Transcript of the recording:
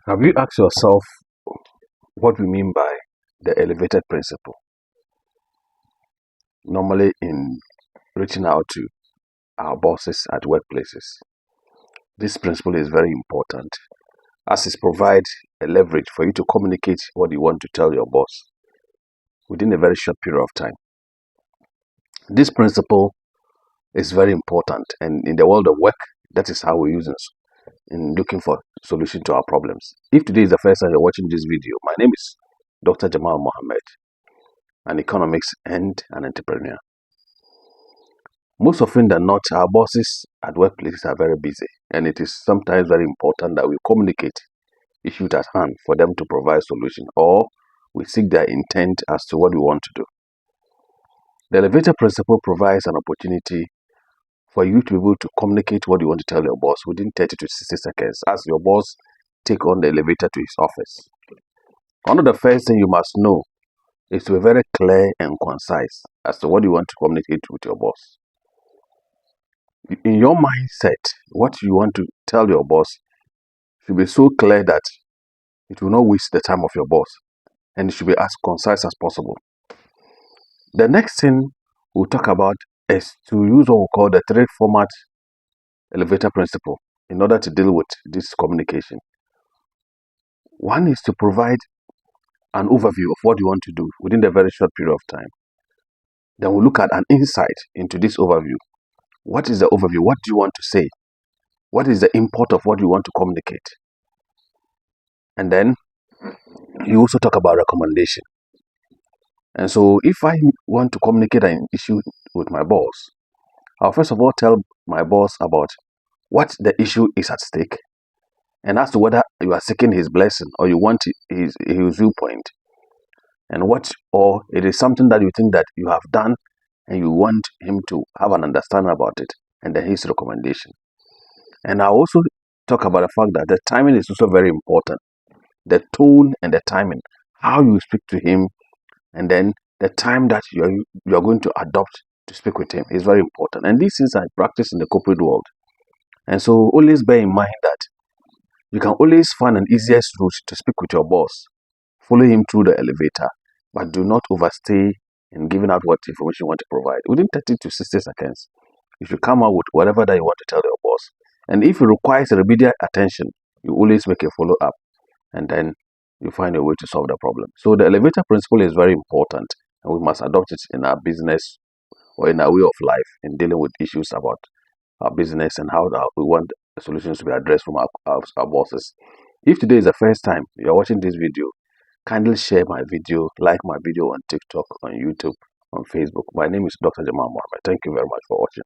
Have you asked yourself what we mean by the elevated principle? Normally, in reaching out to our bosses at workplaces, this principle is very important as it provides a leverage for you to communicate what you want to tell your boss within a very short period of time. This principle is very important, and in the world of work, that is how we use it in looking for solution to our problems. If today is the first time you're watching this video, my name is Dr. Jamal Mohammed, an economics and an entrepreneur. Most often than not, our bosses at workplaces are very busy, and it is sometimes very important that we communicate issues at hand for them to provide solution, or we seek their intent as to what we want to do. The elevator principle provides an opportunity for you to be able to communicate what you want to tell your boss within 30 to 60 seconds as your boss take on the elevator to his office. One of the first thing you must know is to be very clear and concise as to what you want to communicate with your boss. In your mindset, what you want to tell your boss should be so clear that it will not waste the time of your boss, and it should be as concise as possible. The next thing we'll talk about is to use what we call the three format elevator principle in order to deal with this communication. One is to provide an overview of what you want to do within a very short period of time. Then we'll look at an insight into this overview. What is the overview? What do you want to say? What is the import of what you want to communicate? And then you also talk about recommendation. And so if I want to communicate an issue with my boss, I'll first of all tell my boss about what the issue is at stake, and as to whether you are seeking his blessing or you want his viewpoint, and what, or it is something that you think that you have done and you want him to have an understanding about it, and then his recommendation. And I also talk about the fact that the timing is also very important. The tone and the timing, how you speak to him, and then the time that you are going to adopt to speak with him is very important. And these things are practiced in the corporate world. And so always bear in mind that you can always find an easiest route to speak with your boss. Follow him through the elevator, but do not overstay in giving out what information you want to provide. Within 30 to 60 seconds, you should come out with whatever that you want to tell your boss. And if it requires immediate attention, you always make a follow-up, and then you find a way to solve the problem. So the elevator principle is very important, and we must adopt it in our business or in our way of life in dealing with issues about our business and how we want solutions to be addressed from our bosses. If today is the first time you're watching this video, kindly share my video, like my video on TikTok, on YouTube, on Facebook. My name is Dr. Jamal Mohammed. Thank you very much for watching.